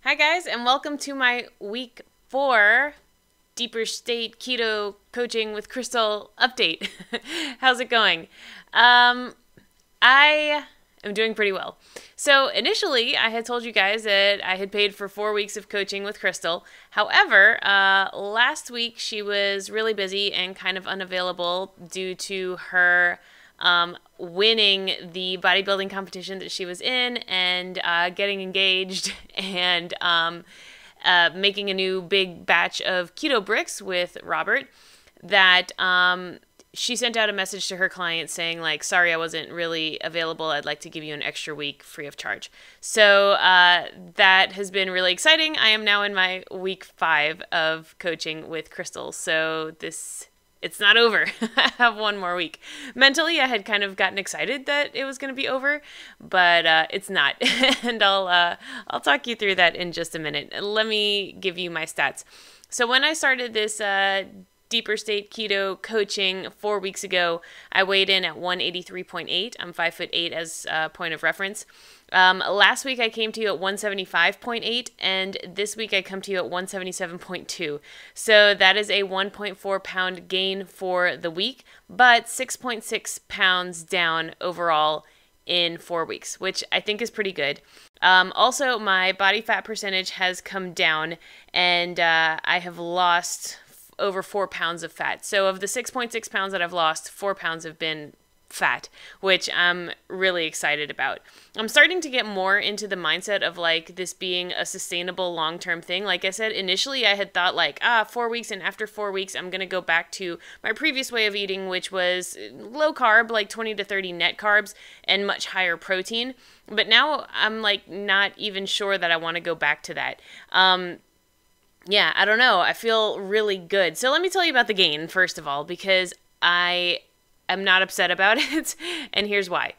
Hi guys, and welcome to my week 4 Deeper State Keto Coaching with Crystal update. How's it going? I am doing pretty well. So initially, I had told you guys that I had paid for 4 weeks of coaching with Crystal. However, last week she was really busy and kind of unavailable due to her winning the bodybuilding competition that she was in and getting engaged and making a new big batch of keto bricks with Robert that she sent out a message to her client saying like, sorry, I wasn't really available. I'd like to give you an extra week free of charge. So that has been really exciting. I am now in my week 5 of coaching with Crystal. So it's not over. I have one more week. Mentally, I had kind of gotten excited that it was going to be over, but it's not. And I'll talk you through that in just a minute. Let me give you my stats. So when I started this Deeper State Keto Coaching 4 weeks ago, I weighed in at 183.8. I'm 5'8" as a point of reference. Last week I came to you at 175.8, and this week I come to you at 177.2. So that is a 1.4 pound gain for the week, but 6.6 pounds down overall in 4 weeks, which I think is pretty good. Also, my body fat percentage has come down, and I have lost over 4 pounds of fat. So of the 6.6 pounds that I've lost, 4 pounds have been fat, which I'm really excited about. I'm starting to get more into the mindset of like this being a sustainable long-term thing. Like I said, initially I had thought like, 4 weeks, and after 4 weeks, I'm going to go back to my previous way of eating, which was low carb, like 20 to 30 net carbs and much higher protein. But now I'm like not even sure that I want to go back to that. Yeah, I don't know. I feel really good. So let me tell you about the gain, first of all, because I'm not upset about it, and here's why.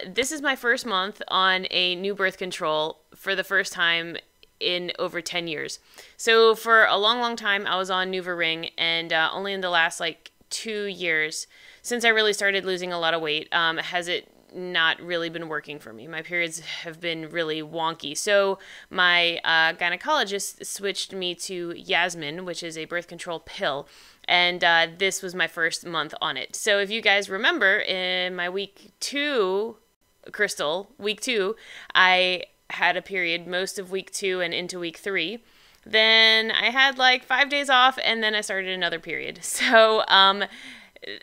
This is my first month on a new birth control for the first time in over 10 years. So for a long, long time, I was on NuvaRing, and only in the last, 2 years, since I really started losing a lot of weight, has it not really been working for me. My periods have been really wonky. So my gynecologist switched me to Yasmin, which is a birth control pill. And this was my first month on it. So if you guys remember, in my week 2, Crystal, week 2, I had a period most of week 2 and into week 3. Then I had 5 days off, and then I started another period. So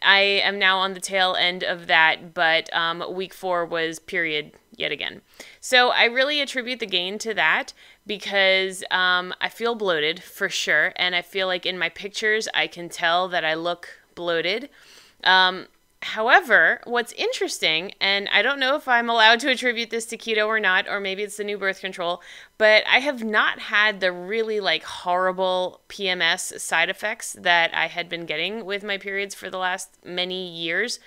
I am now on the tail end of that, but week 4 was period yet again. So I really attribute the gain to that because I feel bloated for sure, and I feel like in my pictures I can tell that I look bloated. However, what's interesting, and I don't know if I'm allowed to attribute this to keto or not, or maybe it's the new birth control, but I have not had the really horrible PMS side effects that I had been getting with my periods for the last many years.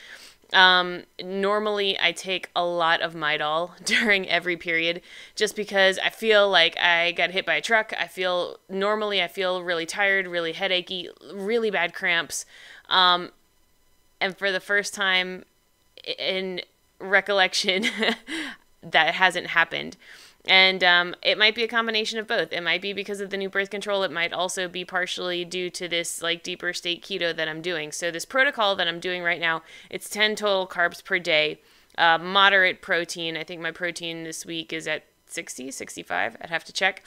Normally I take a lot of Midol during every period just because I feel like I got hit by a truck. Normally I feel really tired, really headachy, really bad cramps. And for the first time in recollection, that hasn't happened. And it might be a combination of both. It might be because of the new birth control. It might also be partially due to this deeper state keto that I'm doing. So this protocol that I'm doing right now, it's 10 total carbs per day, moderate protein. I think my protein this week is at 60, 65. I'd have to check.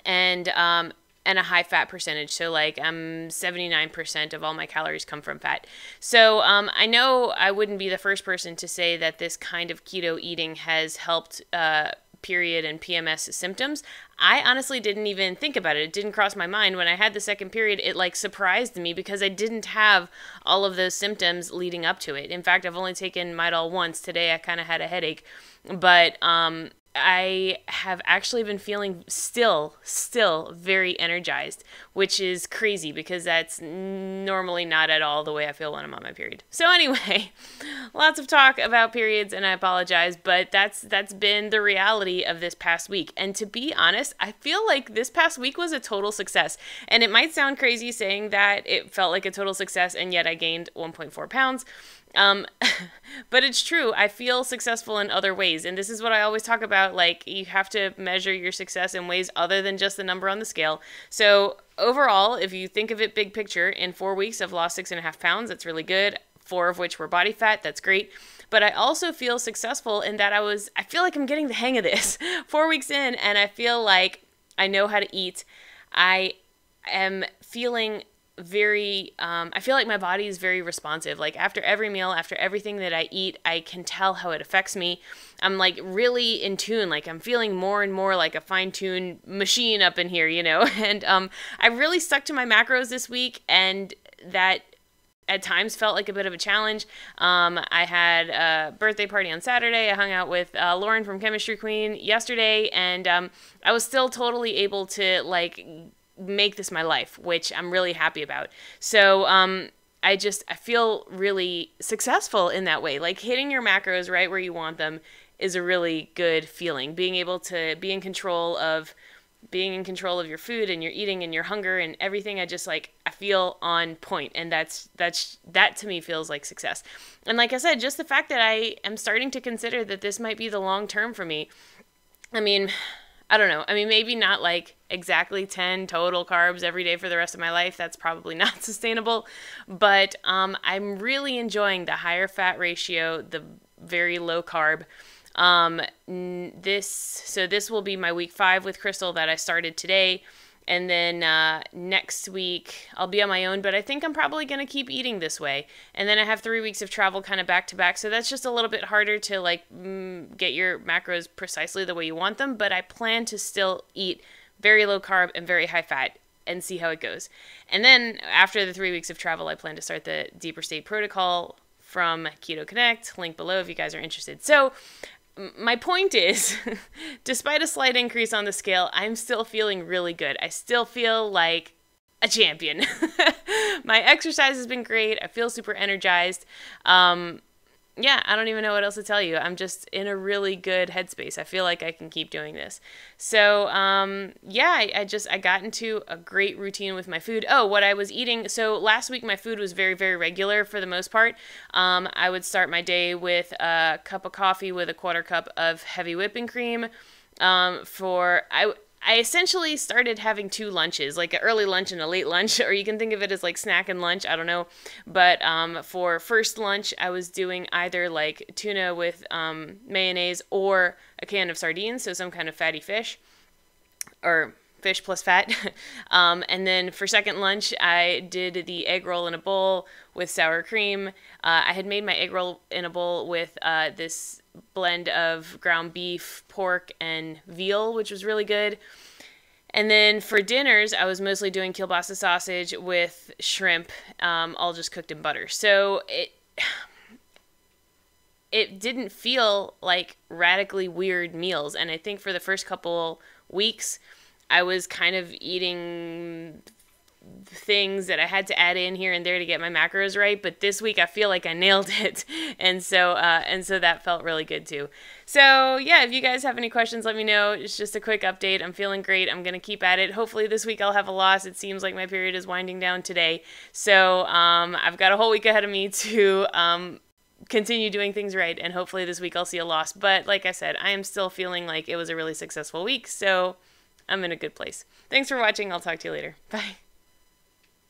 And a high fat percentage. So 79% of all my calories come from fat. So I know I wouldn't be the first person to say that this kind of keto eating has helped period and PMS symptoms. I honestly didn't even think about it. It didn't cross my mind. When I had the second period, it surprised me because I didn't have all of those symptoms leading up to it. In fact, I've only taken Midol once. Today I kind of had a headache, but I have actually been feeling still very energized, which is crazy because that's normally not at all the way I feel when I'm on my period. So anyway, lots of talk about periods, and I apologize, but that's been the reality of this past week. And to be honest, I feel like this past week was a total success. And it might sound crazy saying that it felt like a total success, and yet I gained 1.4 pounds. Um, but it's true. I feel successful in other ways. And this is what I always talk about. Like, you have to measure your success in ways other than just the number on the scale. So overall, if you think of it big picture, in 4 weeks, I've lost 6.5 pounds. That's really good. 4 of which were body fat. That's great. But I also feel successful in that I feel like I'm getting the hang of this 4 weeks in, and I feel like I know how to eat. I am feeling I feel like my body is very responsive. Like after every meal, after everything that I eat, I can tell how it affects me. I'm like really in tune. Like I'm feeling more and more like a fine-tuned machine up in here, And I really stuck to my macros this week, and that at times felt like a bit of a challenge. I had a birthday party on Saturday. I hung out with Lauren from Chemistry Queen yesterday, and I was still totally able to make this my life, which I'm really happy about. So I feel really successful in that way. Like hitting your macros right where you want them is a really good feeling. Being able to be in control of your food and your eating and your hunger and everything, I feel on point, and that to me feels like success. And like I said, just the fact that I am starting to consider that this might be the long term for me. I mean, I don't know. I mean, maybe not like exactly 10 total carbs every day for the rest of my life. That's probably not sustainable. But I'm really enjoying the higher fat ratio, the very low carb. This will be my week 5 with Crystal that I started today. And then next week I'll be on my own, but I think I'm probably going to keep eating this way. And then I have 3 weeks of travel kind of back to back. So that's just a little bit harder to get your macros precisely the way you want them. But I plan to still eat very low carb and very high fat and see how it goes. And then after the 3 weeks of travel, I plan to start the Deeper State protocol from Keto Connect. Link below if you guys are interested. So my point is, despite a slight increase on the scale, I'm still feeling really good. I still feel like a champion. My exercise has been great. I feel super energized. Yeah, I don't even know what else to tell you. I'm just in a really good headspace. I feel like I can keep doing this. So, yeah, I got into a great routine with my food. Oh, what I was eating. So last week, my food was very, very regular for the most part. I would start my day with a cup of coffee with a 1/4 cup of heavy whipping cream. I essentially started having 2 lunches, like an early lunch and a late lunch, or you can think of it as like snack and lunch, I don't know. But for first lunch, I was doing either like tuna with mayonnaise or a can of sardines, so some kind of fatty fish, or fish plus fat. And then for second lunch, I did the egg roll in a bowl with sour cream. I had made my egg roll in a bowl with this blend of ground beef, pork, and veal, which was really good. And then for dinners, I was mostly doing kielbasa sausage with shrimp, all just cooked in butter. So it didn't feel like radically weird meals. And I think for the first couple weeks, I was kind of eating things that I had to add in here and there to get my macros right, but this week I feel like I nailed it, and so that felt really good too. So yeah, if you guys have any questions, let me know. It's just a quick update. I'm feeling great. I'm gonna keep at it. Hopefully this week I'll have a loss. It seems like my period is winding down today, so I've got a whole week ahead of me to continue doing things right, and hopefully this week I'll see a loss. But like I said, I am still feeling like it was a really successful week, so I'm in a good place. Thanks for watching. I'll talk to you later. Bye.